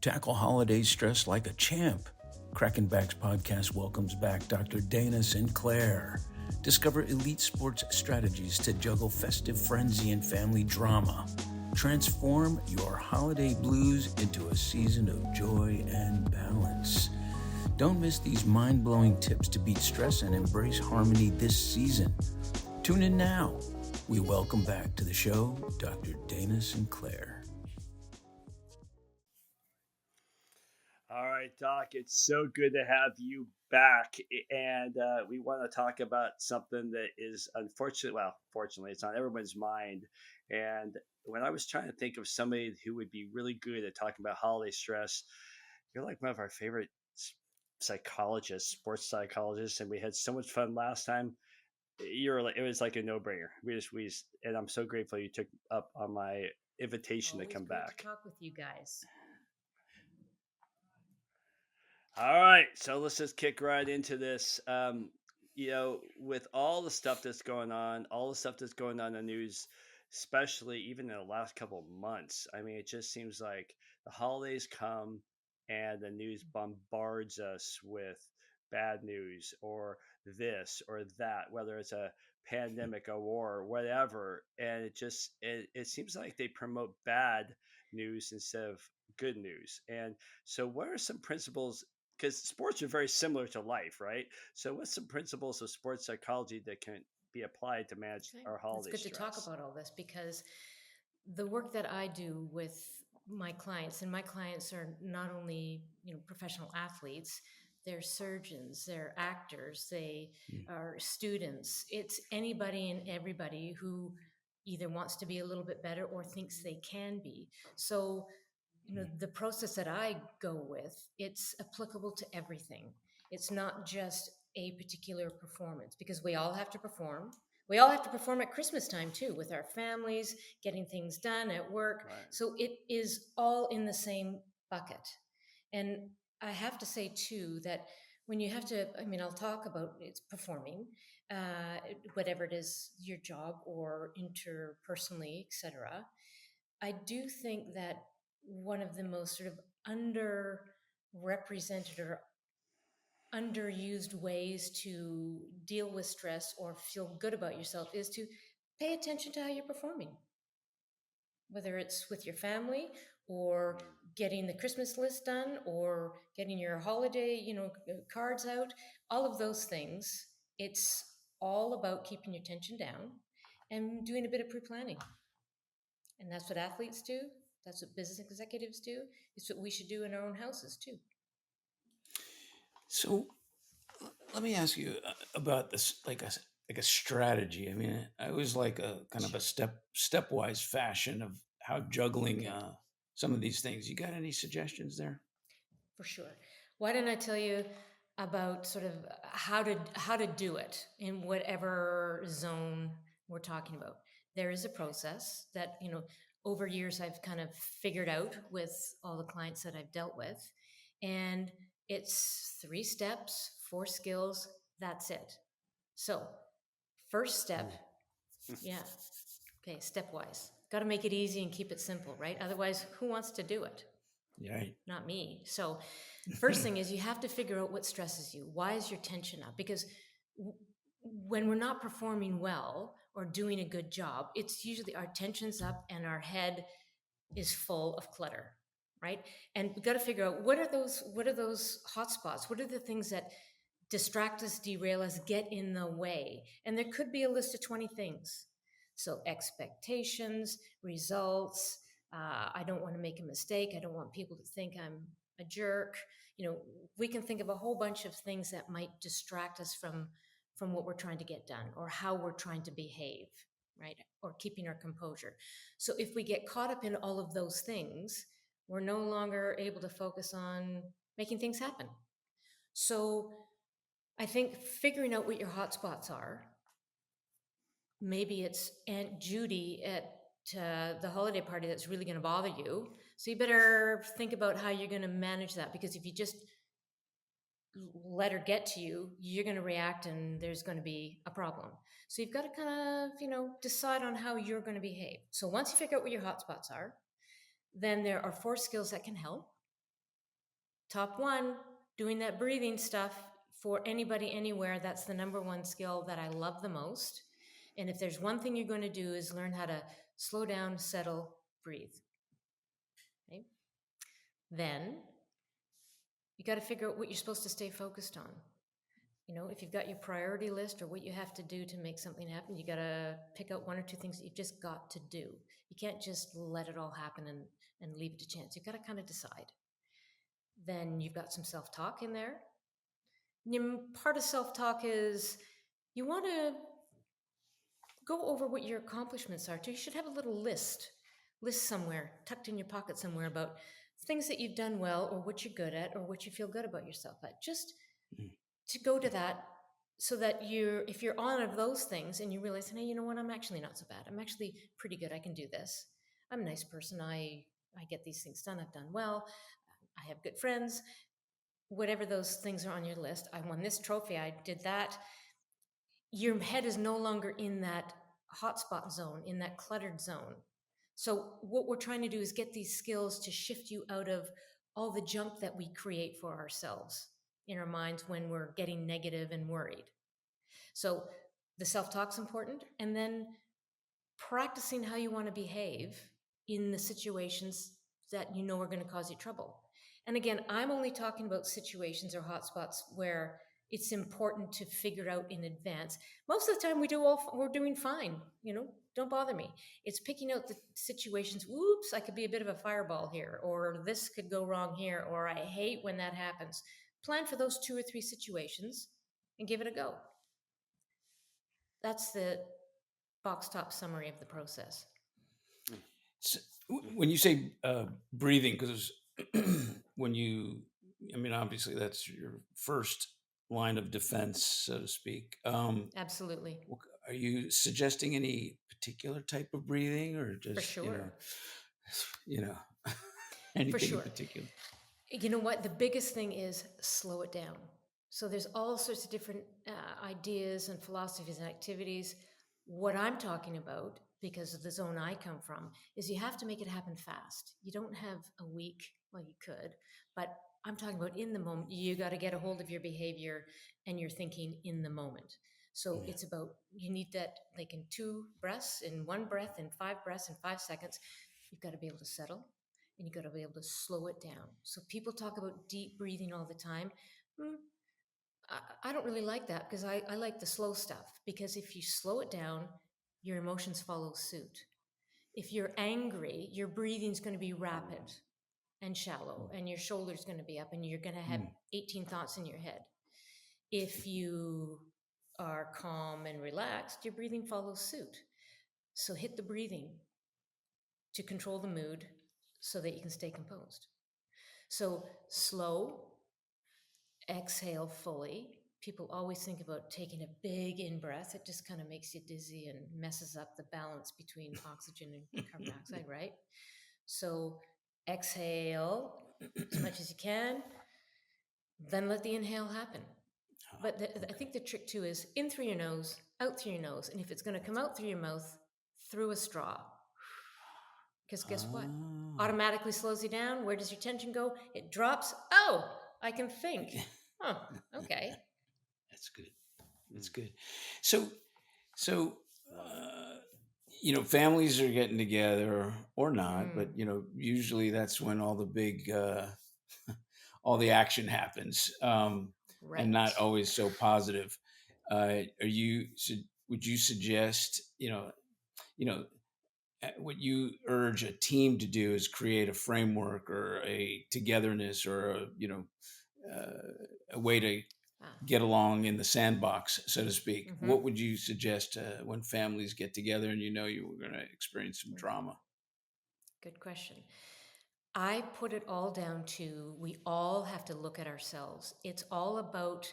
Tackle holiday stress like a champ. Crackin Backs podcast welcomes back Dr. Dana Sinclair. Discover elite sports strategies to juggle festive frenzy and family drama. Transform your holiday blues into a season of joy and balance. Don't miss these mind-blowing tips to beat stress and embrace harmony this season. Tune in now. We welcome back to the show Dr. Dana Sinclair. All right, Doc, it's so good to have you back. And we want to talk about something that is fortunately, it's on everyone's mind. And when I was trying to think of somebody who would be really good at talking about holiday stress, you're like one of our favorite psychologists, sports psychologists, and we had so much fun last time. It was like a no-brainer. And I'm so grateful you took up on my invitation to Always come great to back. talk with you guys. All right, so let's just kick right into this. With all the stuff that's going on, all the stuff that's going on in the news, especially even in the last couple of months, I mean, it just seems like the holidays come and the news bombards us with bad news or this or that, whether it's a pandemic, a war, whatever. And it seems like they promote bad news instead of good news. And so, what are some principles, because sports are very similar to life, right? So, what's some principles of sports psychology that can be applied to manage Okay, our it's holiday good to talk stress? about all this because the work that I do with my clients, and my clients are not only professional athletes, they're surgeons, they're actors, they are students. It's anybody and everybody who either wants to be a little bit better or thinks they can be. So the process that I go with, it's applicable to everything. It's not just a particular performance because we all have to perform. We all have to perform at Christmas time too, with our families, getting things done at work. Right. So it is all in the same bucket. And I have to say too that when you have to, I'll talk about it's performing, whatever it is, your job or interpersonally, etc. I do think that one of the most sort of underrepresented or underused ways to deal with stress or feel good about yourself is to pay attention to how you're performing, whether it's with your family or getting the Christmas list done or getting your holiday, cards out, all of those things. It's all about keeping your tension down and doing a bit of pre-planning. And that's what athletes do. That's what business executives do. It's what we should do in our own houses too. So let me ask you about this, like a strategy. I mean, I was like a kind of a Sure. stepwise fashion of how juggling Okay, some of these things. You got any suggestions there? for sure. Why don't I tell you about sort of how to do it in whatever zone we're talking about? There is a process that over years I've kind of figured out with all the clients that I've dealt with, and it's 3 steps, 4 skills. That's it. So, first step, yeah. Okay, stepwise. Got to make it easy and keep it simple, right? Otherwise, who wants to do it? Yeah. Not me. So, first thing is you have to figure out what stresses you. Why is your tension up? Because when we're not performing well or doing a good job, it's usually our tension's up and our head is full of clutter, right? And we've got to figure out what are those hot spots? What are the things that distract us, derail us, get in the way? And there could be a list of 20 things. So expectations, results, I don't want to make a mistake. I don't want people to think I'm a jerk. We can think of a whole bunch of things that might distract us from what we're trying to get done or how we're trying to behave, right? Or keeping our composure. So if we get caught up in all of those things, we're no longer able to focus on making things happen. So I think figuring out what your hotspots are. Maybe it's Aunt Judy at the holiday party that's really going to bother you. So you better think about how you're going to manage that, because if you just let her get to you, you're going to react and there's going to be a problem. So you've got to kind of, decide on how you're going to behave. So once you figure out what your hotspots are, then there are 4 skills that can help. top one, doing that breathing stuff for anybody, anywhere. That's the number one skill that I love the most. And if there's one thing you're going to do is learn how to slow down, settle, breathe. Okay? Then you got to figure out what you're supposed to stay focused on. If you've got your priority list or what you have to do to make something happen, you got to pick out one or two things that you've just got to do. You can't just let it all happen and leave it to chance. You've got to kind of decide. Then you've got some self-talk in there. Part of self-talk is you want to go over what your accomplishments are too. You should have a little list somewhere tucked in your pocket somewhere about things that you've done well or what you're good at or what you feel good about yourself at. Just to go to that so that if you're on of those things and you realize, hey, you know what, I'm actually not so bad. I'm actually pretty good. I can do this. I'm a nice person. I get these things done. I've done well. I have good friends. Whatever those things are on your list. I won this trophy. I did that. Your head is no longer in that hotspot zone, in that cluttered zone. So what we're trying to do is get these skills to shift you out of all the junk that we create for ourselves in our minds when we're getting negative and worried. So the self-talk's important, and then practicing how you want to behave in the situations that you know are going to cause you trouble. And again, I'm only talking about situations or hotspots where it's important to figure out in advance. Most of the time we're doing fine, don't bother me. It's picking out the situations, whoops, I could be a bit of a fireball here, or this could go wrong here, or I hate when that happens. Plan for those 2 or 3 situations and give it a go. That's the box top summary of the process. So, when you say breathing, because obviously that's your first line of defense, so to speak. Absolutely. Are you suggesting any particular type of breathing, or just For sure. Anything For sure. in particular? You know what? The biggest thing is slow it down. So there's all sorts of different ideas and philosophies and activities. What I'm talking about, because of the zone I come from, is you have to make it happen fast. You don't have a week, well, you could, but I'm talking about in the moment. You got to get a hold of your behavior and your thinking in the moment. So it's about, you need that like in 2 breaths, in 1 breath, in 5 breaths, in 5 seconds. You've got to be able to settle and you've got to be able to slow it down. So people talk about deep breathing all the time. I don't really like that because I like the slow stuff, because if you slow it down, your emotions follow suit. If you're angry, your breathing's going to be rapid and shallow, and your shoulder's going to be up, and you're going to have 18 thoughts in your head. If you are calm and relaxed, your breathing follows suit. So hit the breathing to control the mood so that you can stay composed. So slow, exhale fully. People always think about taking a big in-breath. It just kind of makes you dizzy and messes up the balance between oxygen and carbon dioxide, right? So exhale as much as you can, then let the inhale happen. But I think the trick too is in through your nose, out through your nose. And if it's going to come out through your mouth, through a straw. Because guess what? Automatically slows you down. Where does your tension go? It drops. Oh, I can think. Oh, okay. That's good. That's good. So, families are getting together or not, but usually that's when all the big, all the action happens, Right. and not always so positive. Would you suggest, what you urge a team to do is create a framework or a togetherness or a way to get along in the sandbox, so to speak? What would you suggest when families get together and you were going to experience some drama? Good question. I put it all down to, we all have to look at ourselves. It's all about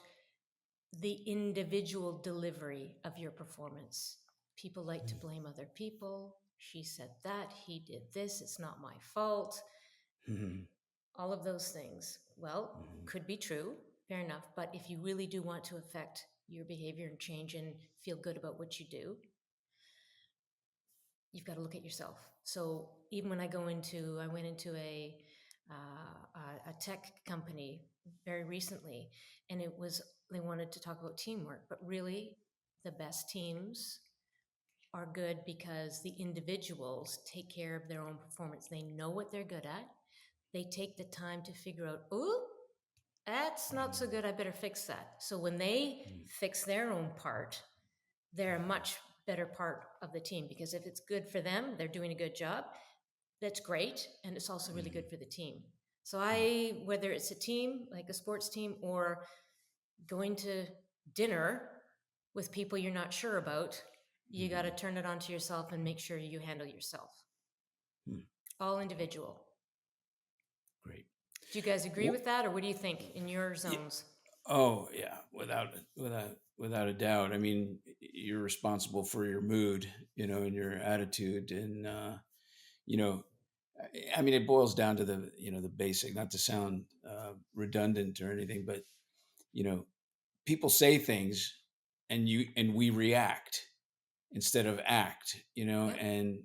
the individual delivery of your performance. People like to blame other people. She said that, he did this, it's not my fault. All of those things. Well, could be true, fair enough. But if you really do want to affect your behavior and change and feel good about what you do, you've got to look at yourself. So even when I went into a a tech company very recently, and they wanted to talk about teamwork, but really the best teams are good because the individuals take care of their own performance. They know what they're good at. They take the time to figure out, oh, that's not so good. I better fix that. So when they fix their own part, they're a much better part of the team, because if it's good for them, they're doing a good job. That's great. And it's also really good for the team. So whether it's a team, like a sports team, or going to dinner with people you're not sure about, you got to turn it onto yourself and make sure you handle yourself. All individual. Great. Do you guys agree with that, or what do you think in your zones? Oh yeah, without a doubt. I mean, you're responsible for your mood, and your attitude, and I mean, it boils down to the basic. Not to sound redundant or anything, but people say things, and we react instead of act. Yep. And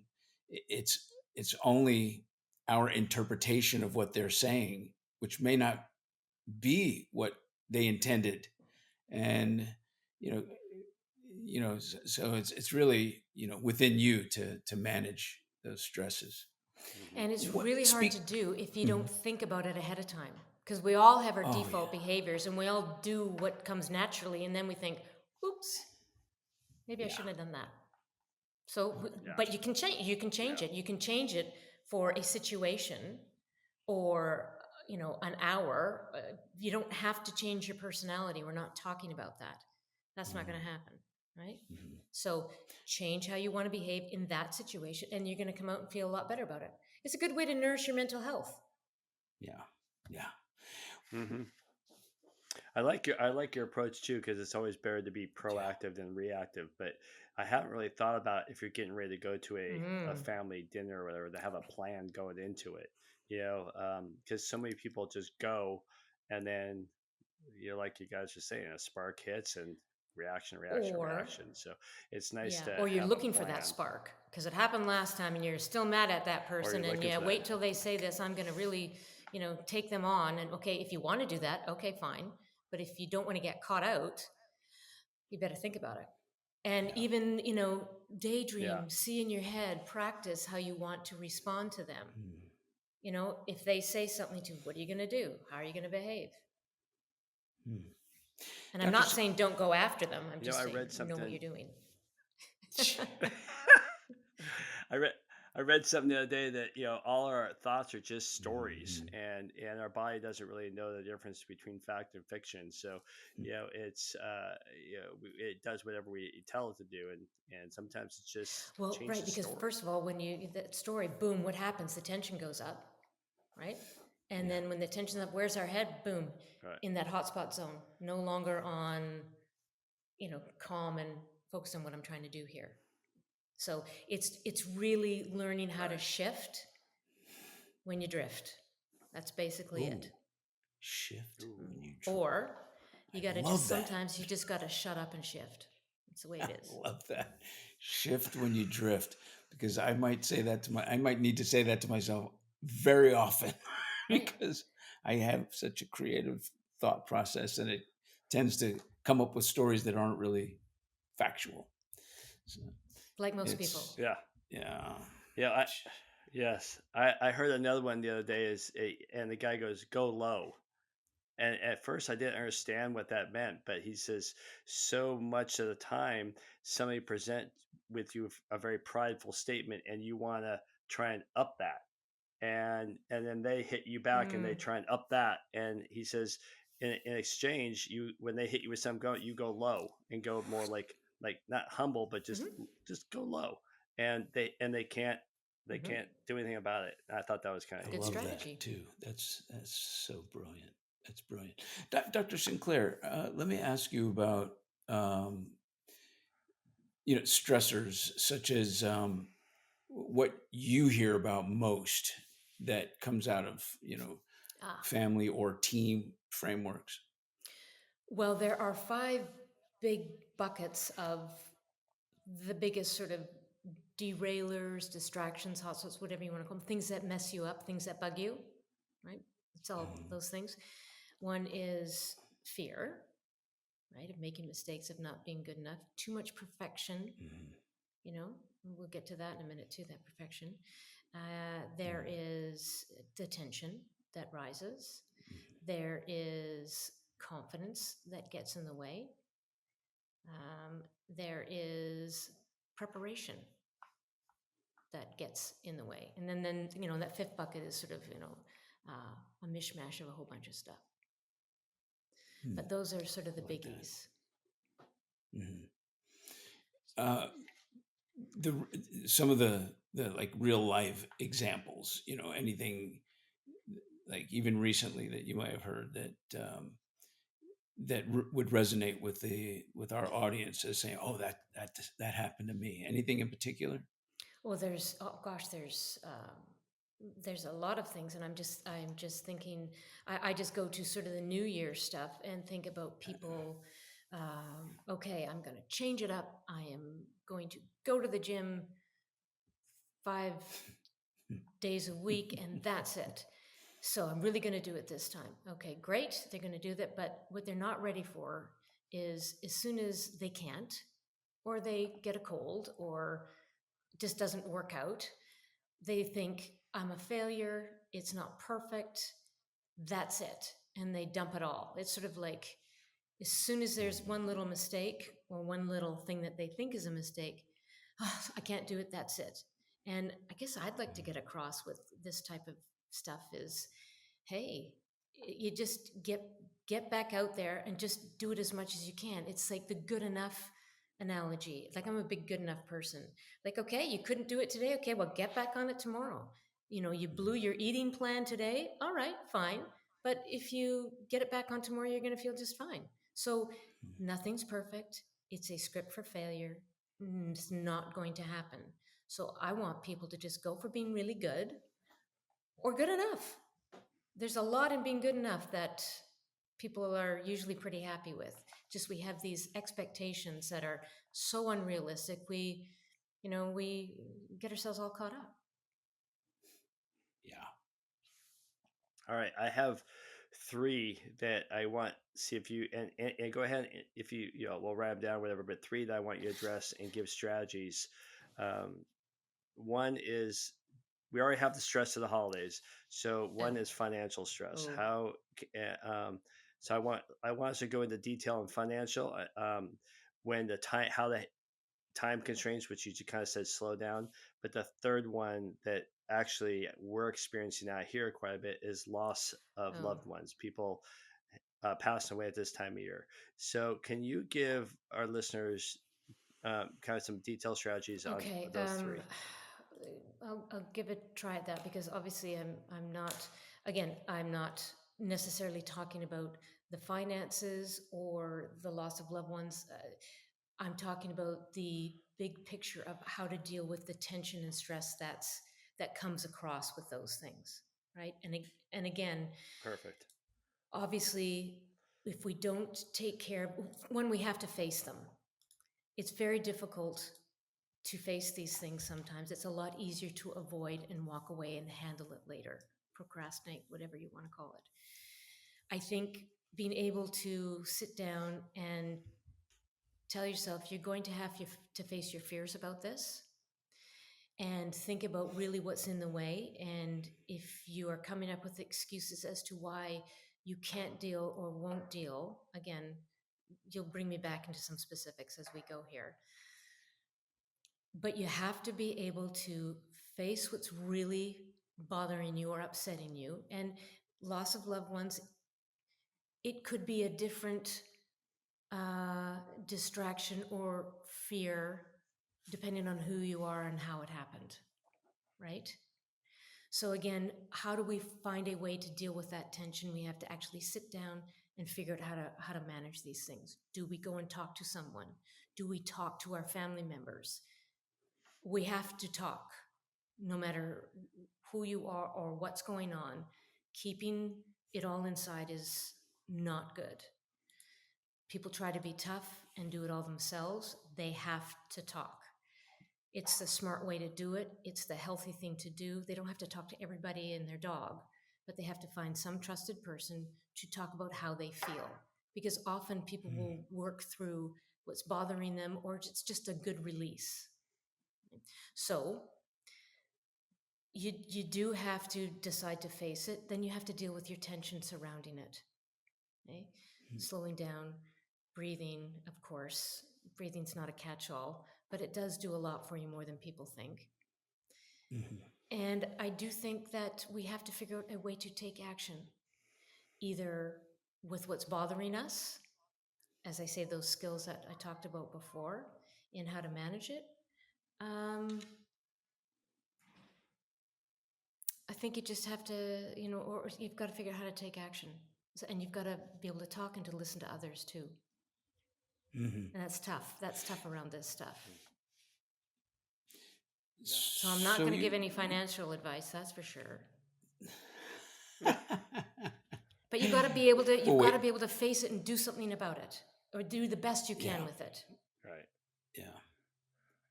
it's only our interpretation of what they're saying, which may not be what they intended. And you know so it's really within you to manage those stresses. And it's What really hard speak to do if you don't think about it ahead of time, because we all have our Oh, default behaviors and we all do what comes naturally, and then we think, oops, maybe I shouldn't have done that. So, but you can change. You can change it. You can change it for a situation, or an hour. You don't have to change your personality. We're not talking about that. That's not going to happen, right? So change how you want to behave in that situation, and you're going to come out and feel a lot better about it. It's a good way to nourish your mental health. yeah. I like your approach too, because it's always better to be proactive than reactive. But I haven't really thought about if you're getting ready to go to a family dinner or whatever, to have a plan going into it. Because so many people just go, and then like you guys are saying, a spark hits and reaction, Or So it's nice to or you're have a looking for that plan. spark because it happened last time, and you're still mad at that person, and wait till they say this. I'm going to really, take them on. And okay, if you want to do that, okay, fine. But if you don't want to get caught out, you better think about it. And even, daydream, see in your head, practice how you want to respond to them. If they say something to you, what are you going to do? How are you going to behave? And I'm not saying don't go after them. I'm just saying know what you're doing. I read something the other day that all our thoughts are just stories, and our body doesn't really know the difference between fact and fiction. So it's it does whatever we tell it to do, and sometimes it's just right, because first of all, when that story, boom, what happens? The tension goes up, right? And then when the tension's up, where's our head? Boom, in that hotspot zone, no longer on calm and focus on what I'm trying to do here. So it's really learning how to shift when you drift. That's basically it. Shift when you drift. Or you got to sometimes you just got to shut up and shift. That's the way it is. I love that. Shift when you drift, because I might need to say that to myself very often because I have such a creative thought process, and it tends to come up with stories that aren't really factual. So like most people. I heard another one the other day and the guy goes, go low. And at first I didn't understand what that meant, but he says so much of the time somebody present with you a very prideful statement, and you want to try and up that, and then they hit you back and they try and up that, and he says in exchange, when they hit you with some, you go low and go more like not humble, but just go low, and they can't do anything about it. I thought that was kind of good strategy that too. That's so brilliant. That's brilliant. Dr. Sinclair, let me ask you about stressors such as what you hear about most that comes out of family or team frameworks. Well, there are 5 big buckets of the biggest sort of derailers, distractions, hotspots, whatever you want to call them, things that mess you up, things that bug you. right? It's all those things. One is fear, right, of making mistakes, of not being good enough, too much perfection, you know, we'll get to that in a minute too, that perfection. There is the tension that rises. There is confidence that gets in the way. There is preparation that gets in the way. And then you know, that fifth bucket is sort of, you know, a mishmash of a whole bunch of stuff. But those are sort of the biggies. Some of the like real life examples, you know, anything like even recently that you might have heard that would resonate with our audience as saying, "Oh, that happened to me." Anything in particular? Well, there's a lot of things, and I'm just thinking. I just go to sort of the New Year stuff and think about people. Okay, I'm going to change it up. I am going to go to the gym 5 days a week, and that's it. So I'm really going to do it this time. Okay, great. They're going to do that, but what they're not ready for is as soon as they can't, or they get a cold, or just doesn't work out, they think, I'm a failure, it's not perfect, that's it. And they dump it all. It's sort of like, as soon as there's one little mistake or one little thing that they think is a mistake, oh, I can't do it, that's it. And I guess I'd like to get across with this type of stuff is, hey, you just get back out there and just do it as much as you can. It's like the good enough analogy. Like, I'm a big good enough person. Like, okay, you couldn't do it today. Okay, well, get back on it tomorrow. You know, you blew your eating plan today. All right, fine. But if you get it back on tomorrow, you're going to feel just fine. So nothing's perfect. It's a script for failure. It's not going to happen. So I want people to just go for being really good or good enough. There's a lot in being good enough that people are usually pretty happy with. Just we have these expectations that are so unrealistic. We get ourselves all caught up. Yeah. All right, I have three that I want to see if you and go ahead if you know we'll write them down whatever, but three that I want you to address and give strategies. One is we already have the stress of the holidays, so one is financial stress. Oh. How so I want us to go into detail on financial when the time how the time constraints, which you kind of said slow down. But the third one that actually we're experiencing out here quite a bit is loss of loved ones, people passing away at this time of year. So can you give our listeners kind of some detailed strategies on Okay. those three? I'll give a try at that, because obviously I'm not necessarily talking about the finances or the loss of loved ones. I'm talking about the big picture of how to deal with the tension and stress that comes across with those things, right? And again, Perfect. obviously, if we don't take care, when we have to face them, it's very difficult to face these things sometimes. It's a lot easier to avoid and walk away and handle it later, procrastinate, whatever you want to call it. I think being able to sit down and tell yourself you're going to have to face your fears about this, and think about really what's in the way. And if you are coming up with excuses as to why you can't deal or won't deal, again, you'll bring me back into some specifics as we go here. But you have to be able to face what's really bothering you or upsetting you. And loss of loved ones, it could be a different distraction or fear depending on who you are and how it happened, right? So again, how do we find a way to deal with that tension? We have to actually sit down and figure out how to manage these things. Do we go and talk to someone? Do we talk to our family members? We have to talk, no matter who you are or what's going on. Keeping it all inside is not good. People try to be tough and do it all themselves. They have to talk. It's the smart way to do it. It's the healthy thing to do. They don't have to talk to everybody and their dog, but they have to find some trusted person to talk about how they feel. Because often people will work through what's bothering them, or it's just a good release. So you do have to decide to face it. Then you have to deal with your tension surrounding it. Okay? Slowing down, breathing, of course. Breathing's not a catch-all, but it does do a lot for you more than people think. And I do think that we have to figure out a way to take action, either with what's bothering us, as I say, those skills that I talked about before, in how to manage it. I think you just have to, or you've got to figure out how to take action. And you've got to be able to talk and to listen to others too. And that's tough. That's tough around this stuff. Yeah. So I'm not going to give any financial advice, that's for sure. But you've got to be able to, got to be able to face it and do something about it, or do the best you can with it. Right. Yeah.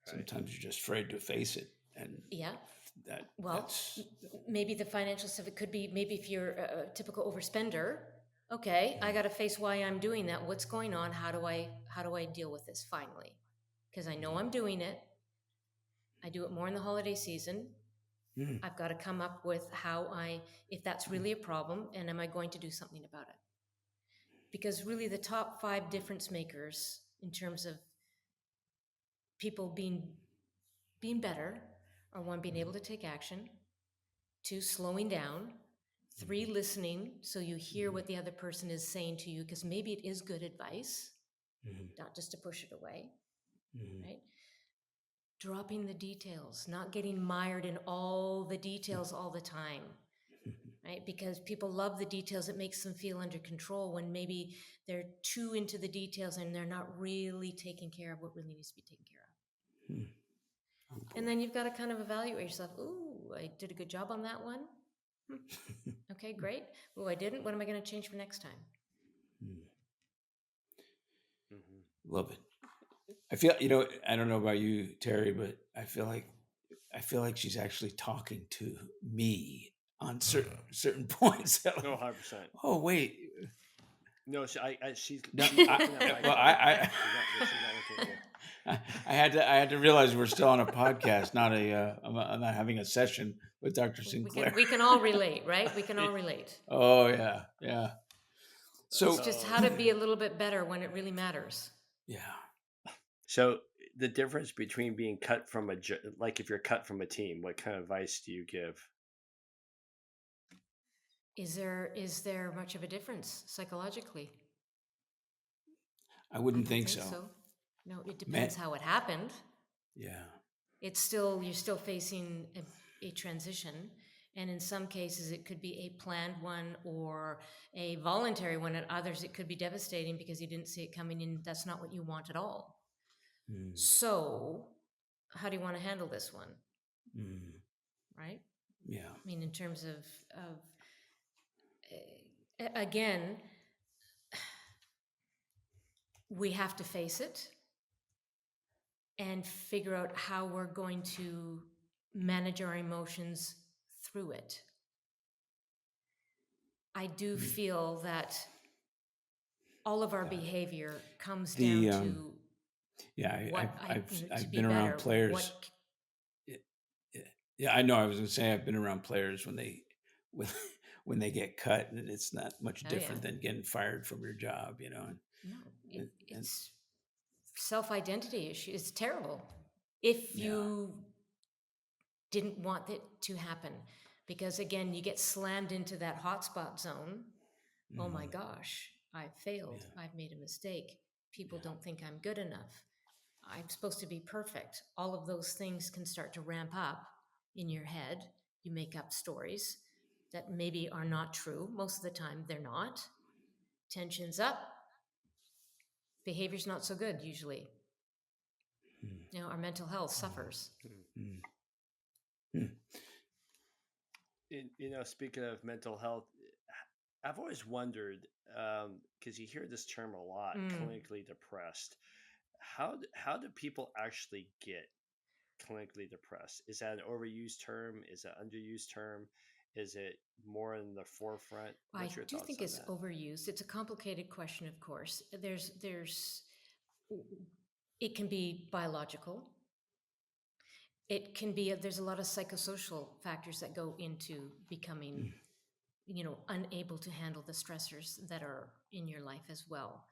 Sometimes you're just afraid to face it, and maybe the financial stuff. It could be maybe if you're a typical overspender. Okay, I got to face why I'm doing that. What's going on? How do I deal with this finally? Because I know I'm doing it. I do it more in the holiday season. I've got to come up with if that's really a problem, and am I going to do something about it? Because really the top 5 difference makers in terms of people being better are: 1, being able to take action; 2, slowing down; 3, listening, so you hear what the other person is saying to you, because maybe it is good advice, not just to push it away, right? Dropping the details, not getting mired in all the details all the time, right? Because people love the details. It makes them feel under control, when maybe they're too into the details and they're not really taking care of what really needs to be taken care of. And then you've got to kind of evaluate yourself. Ooh, I did a good job on that one. Okay, great. Oh, I didn't. What am I going to change for next time? Love it. I feel, I don't know about you, Terry, but I feel like she's actually talking to me on certain points. No, 100%. Oh, wait. No, she's. No, I had to realize we're still on a podcast, I'm not having a session with Dr. Sinclair. We can all relate, right? We can all relate. Oh yeah, yeah. So it's just how to be a little bit better when it really matters. Yeah. So the difference between being cut from if you're cut from a team, what kind of advice do you give? Is there much of a difference psychologically? I wouldn't think so. No, it depends how it happened. Yeah. You're still facing a transition. And in some cases, it could be a planned one or a voluntary one. And others, it could be devastating because you didn't see it coming in. That's not what you want at all. So how do you want to handle this one? Right? Yeah. I mean, in terms of again, we have to face it and figure out how we're going to manage our emotions through it. I do feel that all of our behavior comes down to I've been around players. Yeah, I know. I was going to say I've been around players when they get cut, and it's not much different than getting fired from your job, No, it's self-identity issue. It's terrible if you didn't want it to happen, because again, you get slammed into that hotspot zone. Oh my gosh, I've failed. I've made a mistake. People don't think I'm good enough. I'm supposed to be perfect. All of those things can start to ramp up in your head. You make up stories that maybe are not true. Most of the time, they're not. Tension's up. Behavior's not so good, usually. Our mental health suffers. Speaking of mental health, I've always wondered, because you hear this term a lot, clinically depressed. How do people actually get clinically depressed? Is that an overused term? Is that an underused term? Is it more in the forefront? I What's your do thoughts think on it's that? overused. It's a complicated question, of course. There's it can be biological. It can be there's a lot of psychosocial factors that go into becoming, unable to handle the stressors that are in your life as well.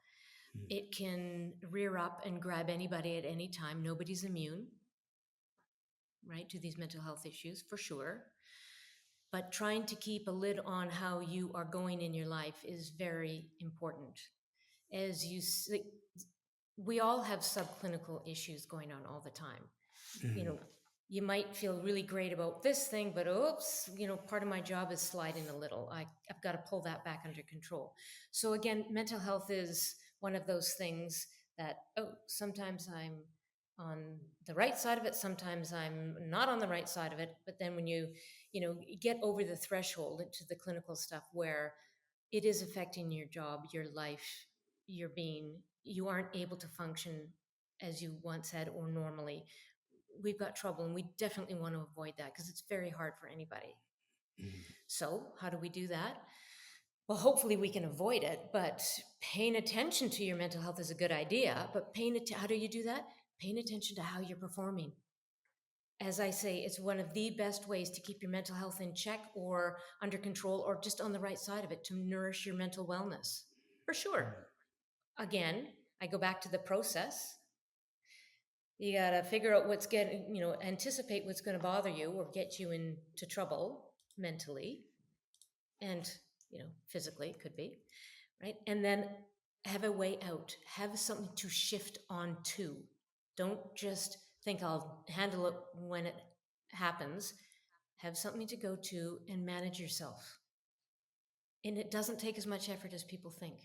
It can rear up and grab anybody at any time. Nobody's immune, right, to these mental health issues, for sure. But trying to keep a lid on how you are going in your life is very important. As you see, we all have subclinical issues going on all the time. You might feel really great about this thing, but oops, part of my job is sliding a little. I've got to pull that back under control. So again, mental health is one of those things that, sometimes I'm on the right side of it, sometimes I'm not on the right side of it. But then when you get over the threshold into the clinical stuff where it is affecting your job, your life, your being, you aren't able to function as you once had or normally, we've got trouble, and we definitely want to avoid that because it's very hard for anybody. So how do we do that? Well, hopefully we can avoid it, but paying attention to your mental health is a good idea. But how do you do that? Paying attention to how you're performing. As I say, it's one of the best ways to keep your mental health in check or under control or just on the right side of it, to nourish your mental wellness. For sure. Again, I go back to the process. You got to figure out anticipate what's going to bother you or get you into trouble mentally and, physically, it could be, right? And then have a way out, have something to shift on to. Don't just think I'll handle it when it happens. Have something to go to and manage yourself. And it doesn't take as much effort as people think.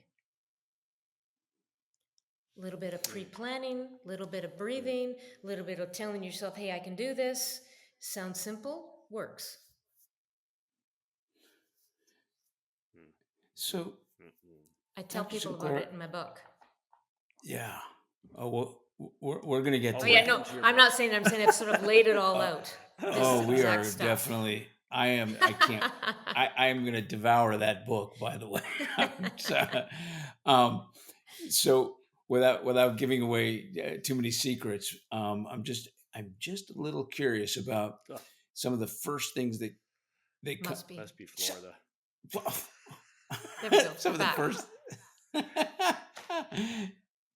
A little bit of pre-planning, a little bit of breathing, a little bit of telling yourself, hey, I can do this. Sounds simple, works. So I tell Dr. people about Sinclair, it in my book. yeah. Oh, well, we're going to get Oh to yeah, that. no, I'm saying I've sort of laid it all out. This Oh, we exact are stuff. definitely. I can't. I am going to devour that book. By the way, so without giving away too many secrets, I'm just a little curious about some of the first things that they Must be. Must be Florida. There we go. some of the Back. first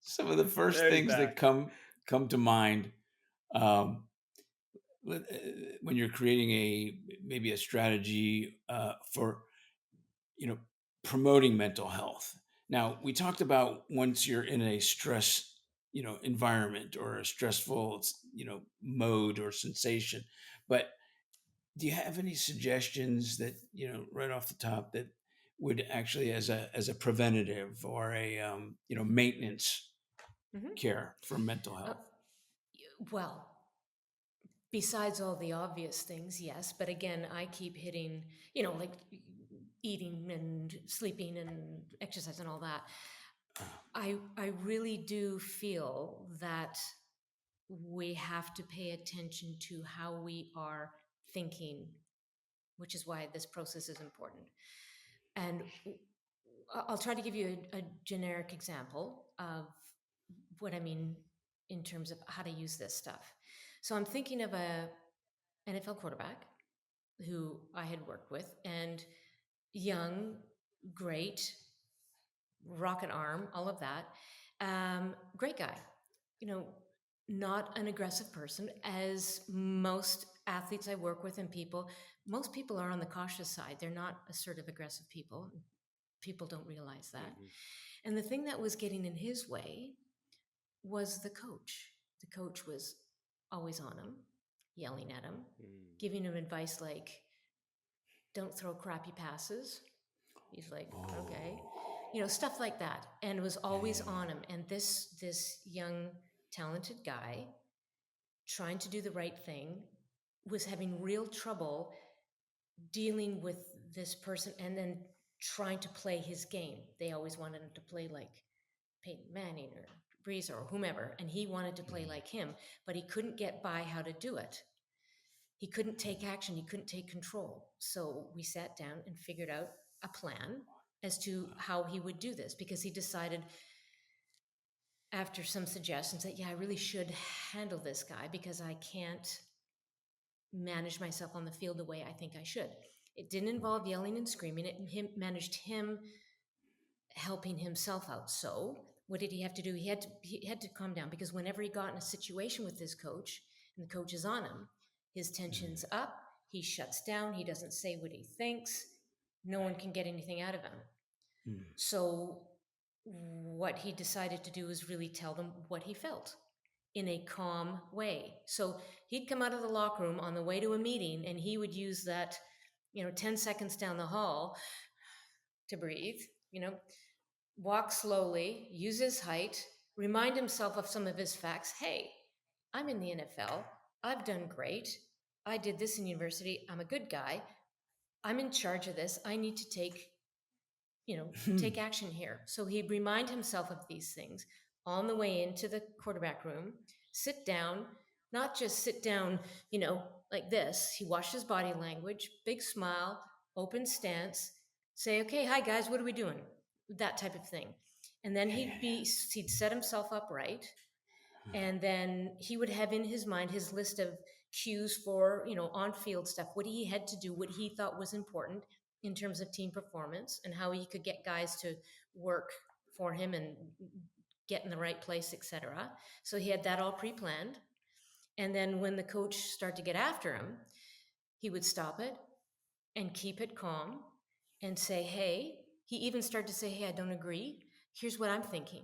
some of the first There he's things that back. come to mind um, when you're creating maybe a strategy for promoting mental health. Now, we talked about once you're in a stress environment or a stressful mode or sensation, but do you have any suggestions that right off the top that would actually as a preventative or a maintenance care for mental health? Well, besides all the obvious things, yes. But again, I keep hitting, like eating and sleeping and exercise and all that. I really do feel that we have to pay attention to how we are thinking, which is why this process is important. And I'll try to give you a generic example of what I mean in terms of how to use this stuff. So I'm thinking of a NFL quarterback who I had worked with, and young, great, rocket arm, all of that. Great guy, you know, not an aggressive person, as most athletes I work with and most people are on the cautious side. They're not assertive, aggressive people. People don't realize that. And the thing that was getting in his way was the coach. The coach was always on him, yelling at him, giving him advice like, don't throw crappy passes. He's like, okay, stuff like that, and was always on him. And this young, talented guy, trying to do the right thing, was having real trouble dealing with this person, and then trying to play his game. They always wanted him to play like Peyton Manning or Breeze or whomever, and he wanted to play like him, but he couldn't get by how to do it. He couldn't take action, he couldn't take control. So we sat down and figured out a plan as to how he would do this, because he decided after some suggestions that, yeah, I really should handle this guy because I can't manage myself on the field the way I think I should. It didn't involve yelling and screaming. It managed him helping himself out. So what did he have to do? He had to calm down, because whenever he got in a situation with his coach and the coach is on him, his tension's up. He shuts down. He doesn't say what he thinks. No one can get anything out of him. So what he decided to do is really tell them what he felt in a calm way. So he'd come out of the locker room on the way to a meeting, and he would use that, 10 seconds down the hall to breathe, walk slowly, use his height, remind himself of some of his facts. Hey, I'm in the NFL. I've done great. I did this in university. I'm a good guy. I'm in charge of this. I need to take action here. So he'd remind himself of these things on the way into the quarterback room, sit down, not just sit down, like this. He watched his body language, big smile, open stance, say, okay, hi guys, what are we doing? That type of thing. And then he'd set himself up right. And then he would have in his mind his list of cues for, on-field stuff, what he had to do, what he thought was important in terms of team performance, and how he could get guys to work for him and get in the right place, etc. So he had that all pre-planned. And then when the coach started to get after him, he would stop it and keep it calm and say, hey, he even started to say, hey, I don't agree. Here's what I'm thinking.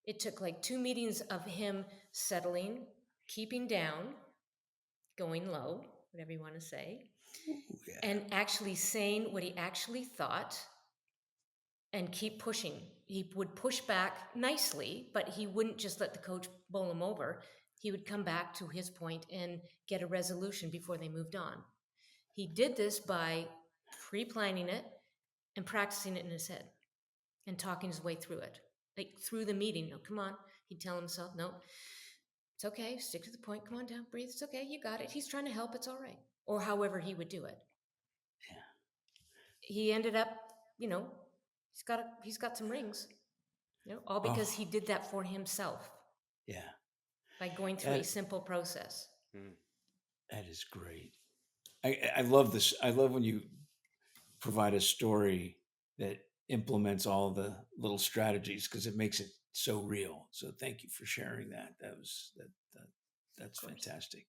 It took like 2 meetings of him settling, keeping down, going low, whatever you want to say, and actually saying what he actually thought and keep pushing. He would push back nicely, but he wouldn't just let the coach bowl him over. He would come back to his point and get a resolution before they moved on. He did this by pre-planning it and practicing it in his head and talking his way through it. Like through the meeting, no, come on. He'd tell himself, no, it's okay, stick to the point, come on down, breathe, it's okay, you got it. He's trying to help, it's all right. Or however he would do it. He ended up, he's got some rings, all because he did that for himself. Yeah. By going through a simple process. That is great. I love this. I love when you provide a story that implements all the little strategies, because it makes it so real. So thank you for sharing that. That's fantastic.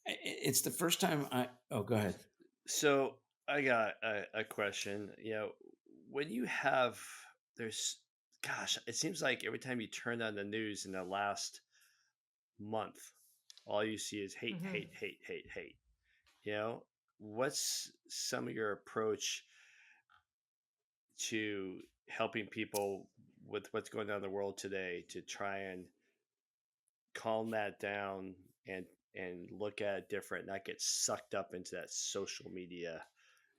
It's the first time go ahead. So I got a question. When you have, it seems like every time you turn on the news in the last month, all you see is hate, hate, hate, hate, hate. What's some of your approach to helping people with what's going on in the world today to try and calm that down and look at it different, not get sucked up into that social media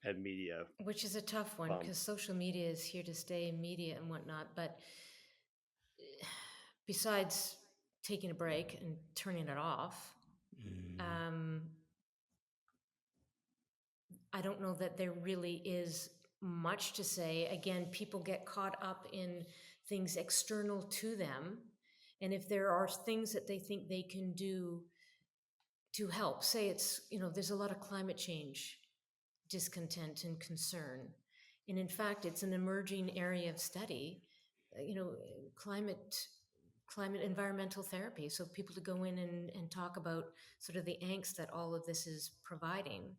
and media? Which is a tough one, because social media is here to stay, media and whatnot. But besides taking a break and turning it off, I don't know that there really is much to say. Again, people get caught up in things external to them. And if there are things that they think they can do to help, say it's, there's a lot of climate change discontent and concern. And in fact, it's an emerging area of study, climate environmental therapy. So people to go in and talk about sort of the angst that all of this is providing.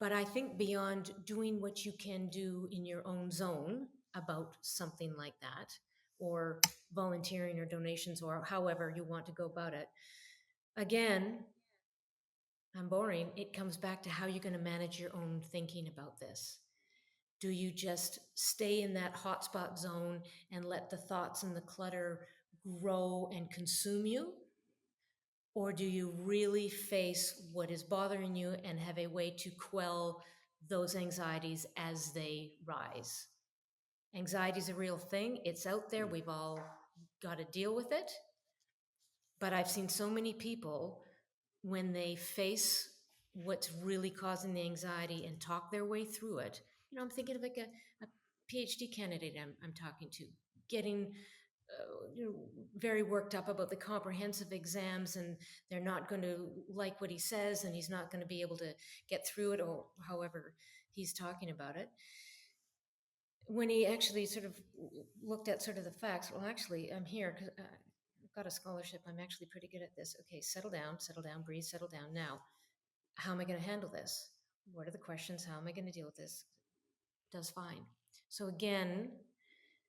But I think beyond doing what you can do in your own zone about something like that, or volunteering or donations, or however you want to go about it, again, I'm boring. It comes back to how you're going to manage your own thinking about this. Do you just stay in that hotspot zone and let the thoughts and the clutter grow and consume you? Or do you really face what is bothering you and have a way to quell those anxieties as they rise? Anxiety is a real thing. It's out there. We've all got to deal with it. But I've seen so many people when they face what's really causing the anxiety and talk their way through it. I'm thinking of like a PhD candidate I'm talking to, getting very worked up about the comprehensive exams, and they're not going to like what he says, and he's not going to be able to get through it, or however he's talking about it. When he actually sort of looked at sort of the facts, well, actually, I'm here because I've got a scholarship. I'm actually pretty good at this. Okay, settle down, breathe, settle down. Now, how am I going to handle this? What are the questions? How am I going to deal with this? Does fine. So again,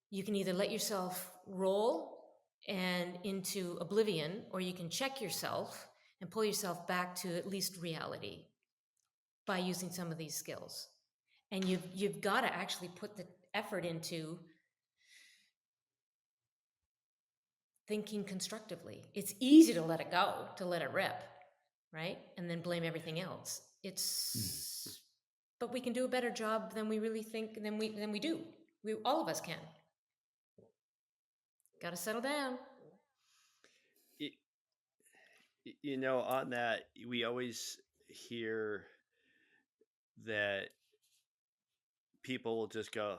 you can either let yourself roll and into oblivion, or you can check yourself and pull yourself back to at least reality by using some of these skills. And you've got to actually put the effort into thinking constructively. It's easy to let it go, to let it rip, right? And then blame everything else. But we can do a better job than we really think than we do. We all of us can. Got to settle down. On that, we always hear that people will just go,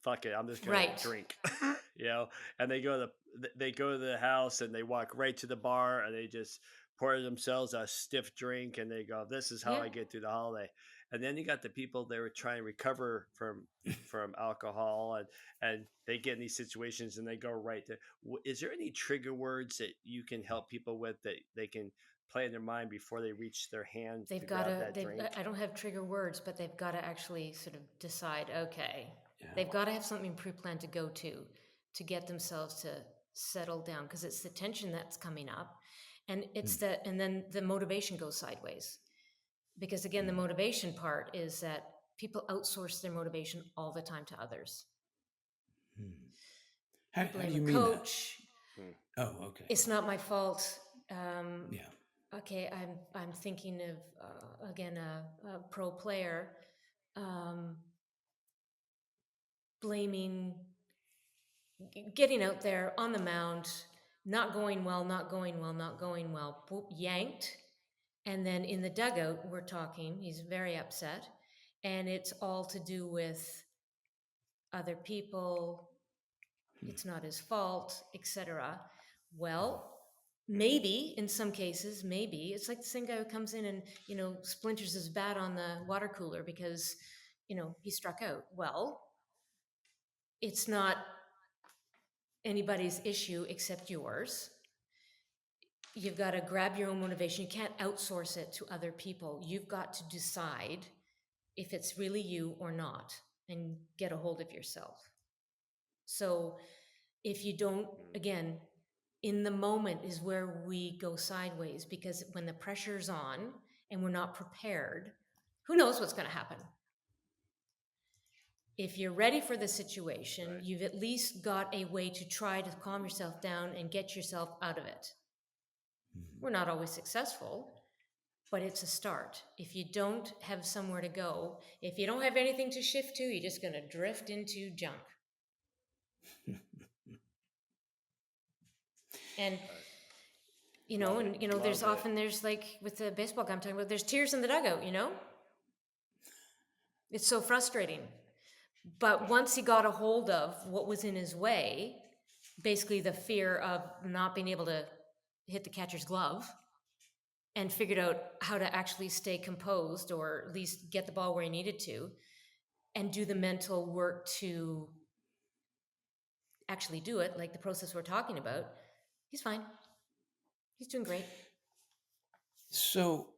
fuck it, I'm just gonna Right. drink, and they go to the house and they walk right to the bar and they just pour themselves a stiff drink and they go, this is how Yeah. I get through the holiday. And then you got the people that were trying to recover from alcohol, and they get in these situations and they go right to. Is there any trigger words that you can help people with that they can play in their mind before they reach their hand They've to got grab to, that drink? I don't have trigger words, but they've got to actually sort of decide, okay, Yeah. they've got to have something pre-planned to go to get themselves to settle down, because it's the tension that's coming up. And it's that, and then the motivation goes sideways. Because again, the motivation part is that people outsource their motivation all the time to others. How You blame do you a mean coach. that? Oh, okay. It's not my fault. Yeah. Okay, I'm thinking of again a pro player, blaming, getting out there on the mound, not going well, not going well, not going well, boop, yanked, and then in the dugout we're talking. He's very upset, and it's all to do with other people. It's not his fault, etc. Well, maybe in some cases, maybe it's like the same guy who comes in and splinters his bat on the water cooler because he struck out. Well, it's not anybody's issue except yours. You've got to grab your own motivation. You can't outsource it to other people. You've got to decide if it's really you or not, and get a hold of yourself. So if you don't, again, in the moment is where we go sideways, because when the pressure's on and we're not prepared, who knows what's going to happen. If you're ready for the situation, right, you've at least got a way to try to calm yourself down and get yourself out of it. We're not always successful, but it's a start. If you don't have somewhere to go, if you don't have anything to shift to, you're just going to drift into junk. And there's often, there's like with the baseball guy I'm talking about, there's tears in the dugout, It's so frustrating. But once he got a hold of what was in his way, basically the fear of not being able to hit the catcher's glove, and figured out how to actually stay composed, or at least get the ball where he needed to, and do the mental work to actually do it, like the process we're talking about, he's fine. He's doing great. So,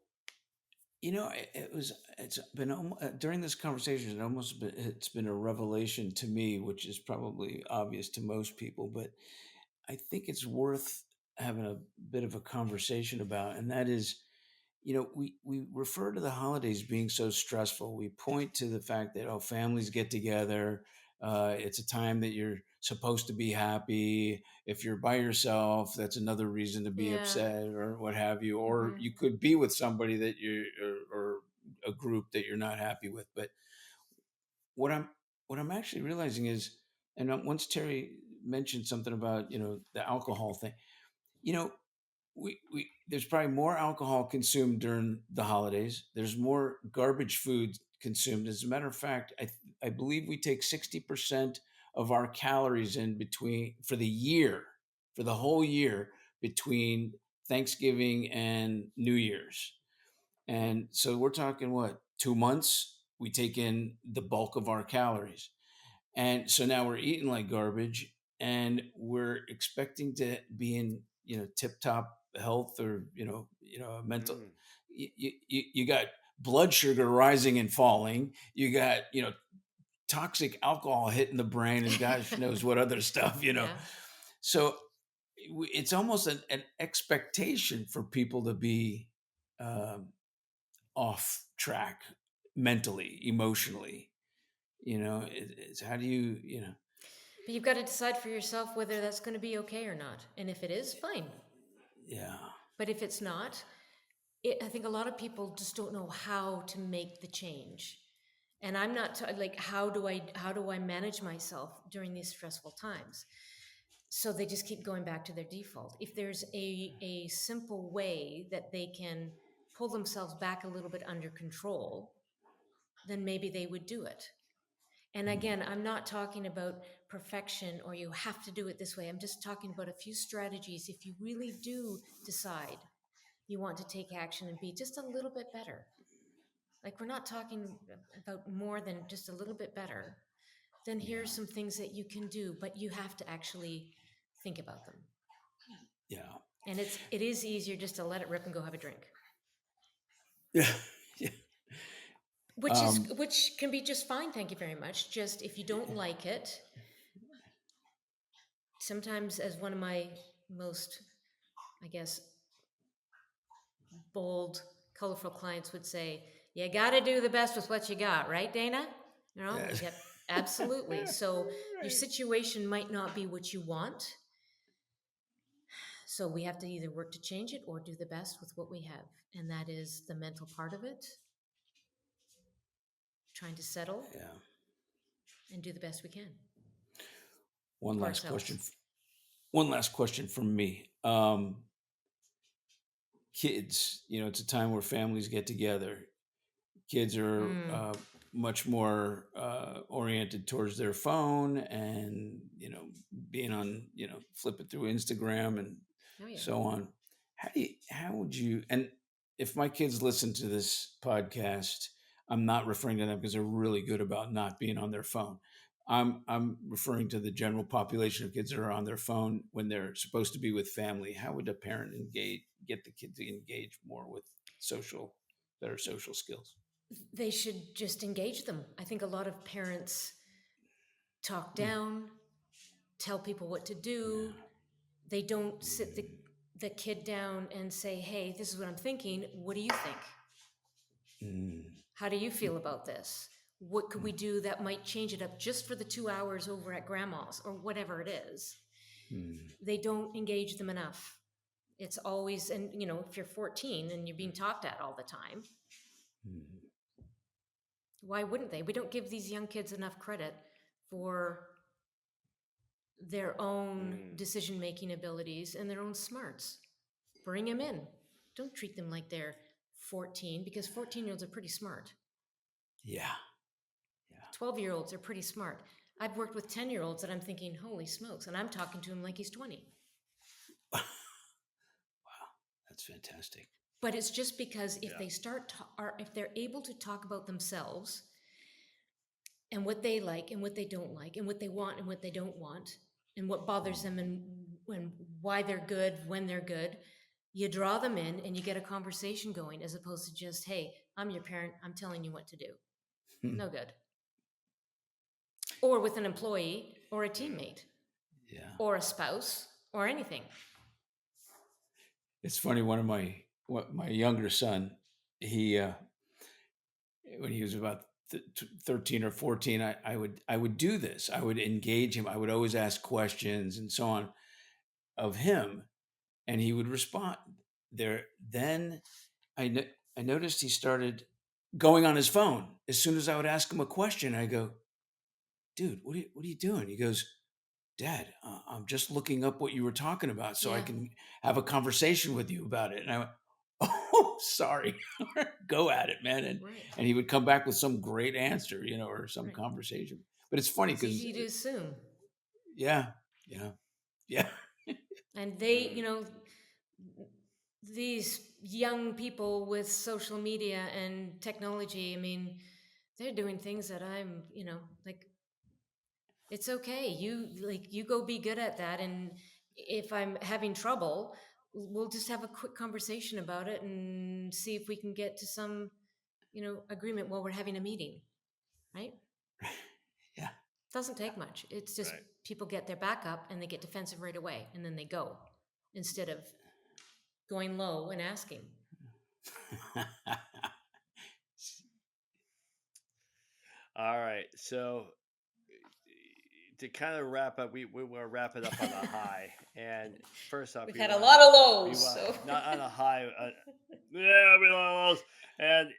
it's been during this conversation, it's been a revelation to me, which is probably obvious to most people, but I think it's worth having a bit of a conversation about, and that is, we refer to the holidays being so stressful. We point to the fact that, families get together. It's a time that you're supposed to be happy. If you're by yourself, that's another reason to be upset or what have you. Or you could be with somebody that or a group that you're not happy with. But what I'm actually realizing is, and once Terry mentioned something about the alcohol thing, you know we there's probably more alcohol consumed during the holidays. There's more garbage food consumed. As a matter of fact, I believe we take 60% of our calories in between for the year, for the whole year between Thanksgiving and New Year's. And so we're talking what, 2 months? We take in the bulk of our calories. And so now we're eating like garbage and we're expecting to be in, tip top health or, mental. Mm. You got blood sugar rising and falling. You got, toxic alcohol hitting the brain and gosh knows what other stuff. Yeah. So it's almost an expectation for people to be um, off track mentally, emotionally. It's how do you. But you've got to decide for yourself whether that's going to be okay or not. And if it is, fine. Yeah. But if it's not, I think a lot of people just don't know how to make the change. And I'm not like, how do I manage myself during these stressful times? So they just keep going back to their default. If there's a simple way that they can pull themselves back a little bit under control, then maybe they would do it. And again, I'm not talking about perfection or you have to do it this way. I'm just talking about a few strategies. If you really do decide you want to take action and be just a little bit better, like we're not talking about more than just a little bit better, then Yeah. here's some things that you can do, but you have to actually think about them. Yeah. And it is easier just to let it rip and go have a drink. Yeah. Yeah. Which can be just fine, thank you very much. Just if you don't like it, sometimes as one of my most, I guess, bold, colorful clients would say, you got to do the best with what you got, right, Dana? Yeah. Yep, absolutely. So your Right. situation might not be what you want. So we have to either work to change it or do the best with what we have. And that is the mental part of it, trying to settle Yeah. and do the best we can One for last ourselves. question. One last question from me. Kids, it's a time where families get together. Kids are Mm. much more oriented towards their phone and being on flipping through Instagram and Oh, yeah. so on. How would you, and if my kids listen to this podcast, I'm not referring to them because they're really good about not being on their phone. I'm referring to the general population of kids that are on their phone when they're supposed to be with family. How would a parent get the kid to engage more with better social skills? They should just engage them. I think a lot of parents talk Mm. down, tell people what to do. They don't sit the kid down and say, hey, this is what I'm thinking. What do you think? Mm. How do you feel about this? What could we do that might change it up just for the 2 hours over at grandma's or whatever it is? Mm. They don't engage them enough. It's always, and if you're 14 and you're being talked at all the time, Mm. why wouldn't they? We don't give these young kids enough credit for their own Mm. decision-making abilities and their own smarts. Bring them in. Don't treat them like they're 14, because 14-year-olds are pretty smart. Yeah. 12-year-olds are pretty smart. I've worked with 10-year-olds that I'm thinking, holy smokes, and I'm talking to him like he's 20. Wow, that's fantastic. But it's just because if Yeah. they if they're able to talk about themselves and what they like and what they don't like and what they want and what they don't want and what bothers them and why they're good, when they're good, you draw them in and you get a conversation going, as opposed to just, hey, I'm your parent, I'm telling you what to do. No good. Or with an employee or a teammate Yeah. or a spouse or anything. It's funny. My younger son, he when he was about 13 or 14, I would do this. I would engage him. I would always ask questions and so on of him, and he would respond. Then I noticed he started going on his phone as soon as I would ask him a question. I go, dude, what are you doing? He goes, Dad, I'm just looking up what you were talking about so I Yeah. can have a conversation with you about it. And I went, oh, sorry. Go at it, man. Right. And he would come back with some great answer, or some Right. conversation. But it's funny It's because, easy to assume. yeah, yeah. And they, Mm. these young people with social media and technology, I mean, they're doing things that I'm, like, it's okay. You go be good at that. And if I'm having trouble, we'll just have a quick conversation about it and see if we can get to some, agreement while we're having a meeting. Right? Yeah. Doesn't take much. It's just Right. people get their back up and they get defensive right away and then they go instead of going low and asking. All right. So to kind of wrap up, we will wrap it up on a high. And first off, We've we had a want lot of we lows, want so not on a high. Yeah, we lost. And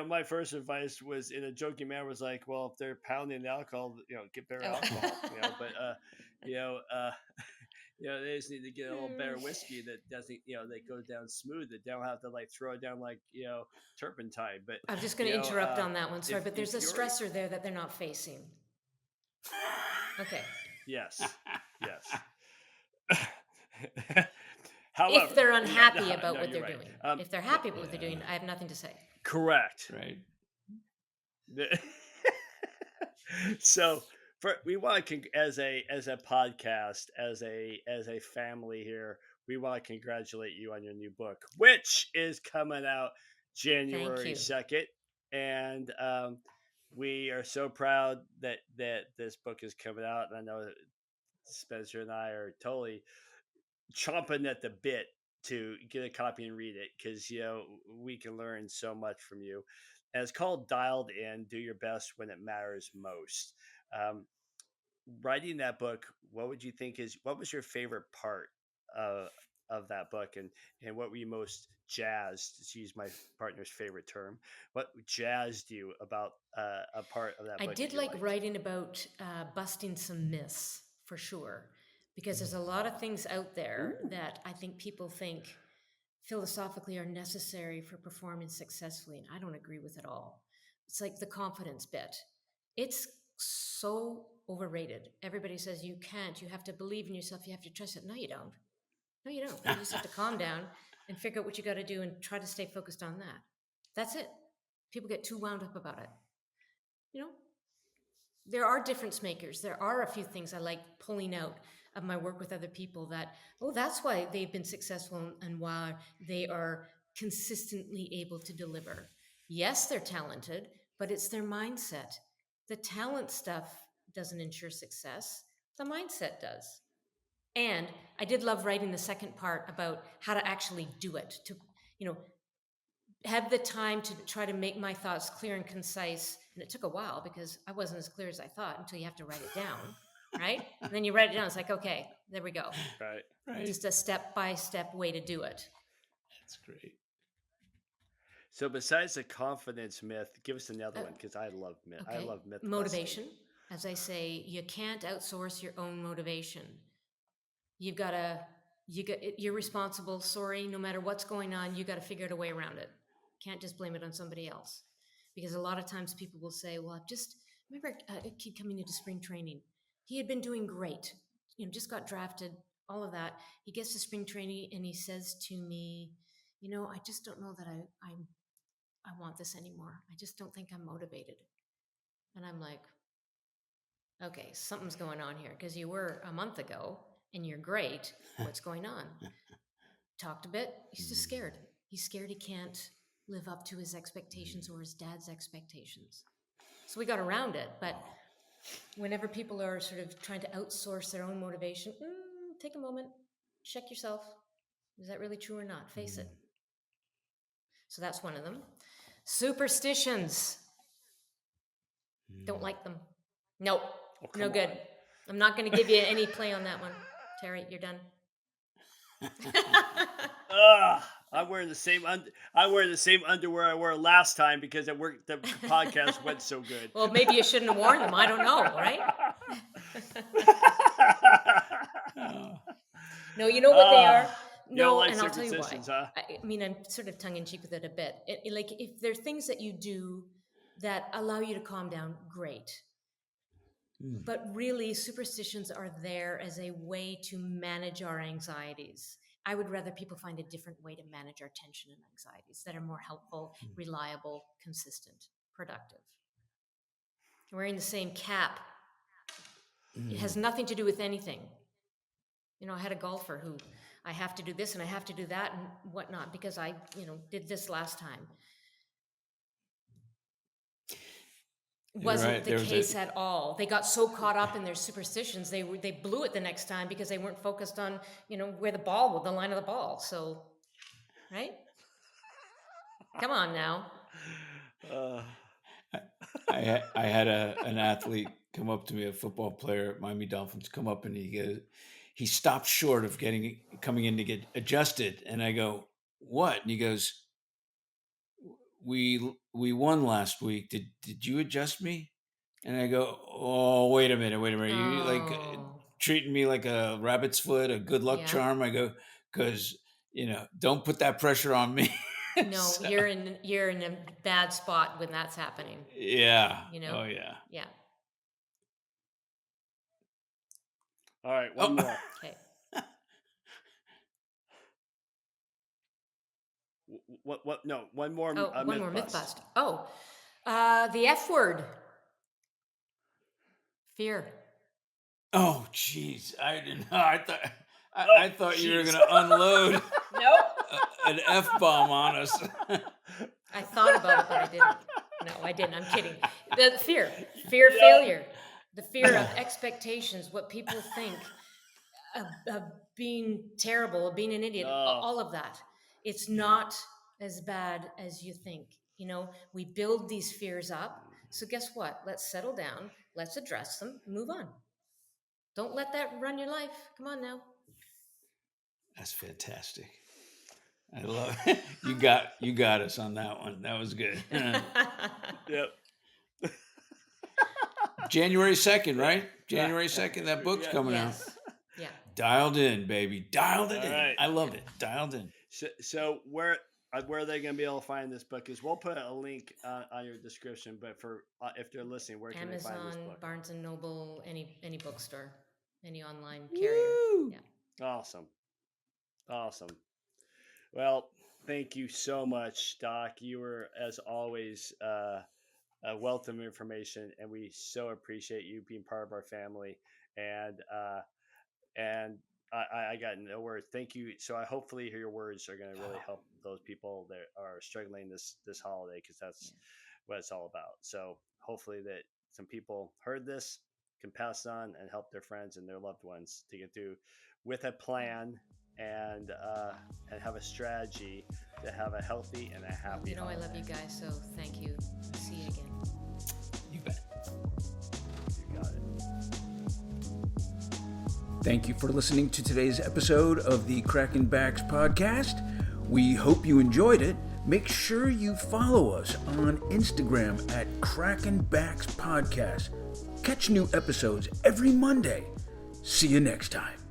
my first advice was in a joking manner was like, well, if they're pounding alcohol, get better Oh. alcohol. But you know, uh, they just need to get a little better whiskey that doesn't, that goes down smooth. That they don't have to like throw it down like turpentine. But I'm just going to interrupt on that one. Sorry, but there's if a you're stressor there that they're not facing. Okay. yes, however, If they're unhappy no, about what you're they're right. doing. Um, If they're no, happy with what they're doing, I have nothing to say. correct. Right. So we want to as a podcast, as a family here, we want to congratulate you on your new book, which is coming out Thank January you. 2nd, and we are so proud that this book is coming out. And I know that Spencer and I are totally chomping at the bit to get a copy and read it because we can learn so much from you. And it's called Dialed In: Do Your Best When It Matters Most. Um, Writing that book, what was your favorite part of that book, and what were you most jazzed, to use my partner's favorite term, what jazzed you about a part of that I book that did you like liked? writing about busting some myths for sure, because there's a lot of things out there Ooh. that I think people think philosophically are necessary for performing successfully, and I don't agree with it all. It's like the confidence bit. It's so overrated. Everybody says you can't, you have to believe in yourself, you have to trust it. No, you don't. No, you don't. You just have to calm down and figure out what you got to do and try to stay focused on that. That's it. People get too wound up about it. You know, there are difference makers. There are a few things I like pulling out of my work with other people that, oh, that's why they've been successful and why they are consistently able to deliver. Yes, they're talented, but it's their mindset. The talent stuff doesn't ensure success, the mindset does. And I did love writing the second part about how to actually do it, to, you know, have the time to try to make my thoughts clear and concise. And it took a while because I wasn't as clear as I thought until you have to write it down, right? And then you write it down. It's like, okay, there we go. Right. Right. Just a step-by-step way to do it. That's great. So besides the confidence myth, give us another one, because I love myth. I Okay. love myth Motivation. busting. As I say, you can't outsource your own motivation. You've got to, you're responsible. Sorry, no matter what's going on, you got to figure out a way around it. Can't just blame it on somebody else. Because a lot of times people will say, well, remember a kid coming into spring training. He had been doing great, just got drafted, all of that. He gets to spring training and he says to me, I just don't know that I want this anymore. I just don't think I'm motivated. And I'm like, okay, something's going on here because you were a month ago and you're great. What's going on? Talked a bit. He's just scared. He's scared he can't live up to his expectations or his dad's expectations. So we got around it. But whenever people are sort of trying to outsource their own motivation, take a moment, check yourself. Is that really true or not? Face it. So that's one of them. Superstitions. Don't like them. Nope. Oh, No come good. on. I'm not going to give you any play on that one. Terry, you're done. I'm wearing the same underwear I wore last time because it worked. The podcast went so good. Well, maybe you shouldn't have worn them. I don't know, right? No, you know what they are? You don't No, like and I'll tell you why. superstitions, huh? I mean, I'm sort of tongue in cheek with it a bit. Like, if there are things that you do that allow you to calm down, great. But really, superstitions are there as a way to manage our anxieties. I would rather people find a different way to manage our tension and anxieties that are more helpful, reliable, consistent, productive. Wearing the same cap, it has nothing to do with anything. You know, I had a golfer who, I have to do this and I have to do that and whatnot because I, did this last time. Wasn't the case at all. They got so caught up in their superstitions, they blew it the next time because they weren't focused on, where the line of the ball. So, right? Come on now. I had an athlete come up to me, a football player at Miami Dolphins, come up and he stopped short of coming in to get adjusted. And I go, what? And he goes, we won last week. Did you adjust me? And I go, oh, wait a minute. You like treating me like a rabbit's foot, a good luck charm. I go, because, don't put that pressure on me. No, so, you're in a bad spot when that's happening. Yeah. Oh yeah. Yeah. All right, one more. Okay. What? No, one more. One more myth bust. The F word. Fear. Oh, jeez, I didn't know. I thought you were going to unload an F-bomb on us. I thought about it, but I didn't. No, I didn't. I'm kidding. The fear of failure, the fear of expectations, what people think of being terrible, of being an idiot, all of that. It's not as bad as you think. We build these fears up. So guess what? Let's settle down. Let's address them. Move on. Don't let that run your life. Come on now. That's fantastic. I love it. You got us on that one. That was good. Yep. January 2nd, right? January 2nd, that book's coming out. Yeah. Dialed in, baby. Dialed it in. Right. I love it. Dialed in. So where are they going to be able to find this book? Because we'll put a link on your description. But for if they're listening, where can they find this book? Amazon, Barnes and Noble, any bookstore, any online carrier. Woo! Yeah. Awesome. Well, thank you so much, Doc. You were, as always, a wealth of information, and we so appreciate you being part of our family. And I got no words. Thank you. So I hopefully your words are going to really help those people that are struggling this holiday, because that's what it's all about. So hopefully that some people heard this, can pass it on and help their friends and their loved ones to get through with a plan and have a strategy to have a healthy and a happy holiday. I love you guys, so thank you. See you again. You bet. You got it. Thank you for listening to today's episode of the Crackin Backs podcast. We hope you enjoyed it. Make sure you follow us on Instagram at Crackin Backs Podcast. Catch new episodes every Monday. See you next time.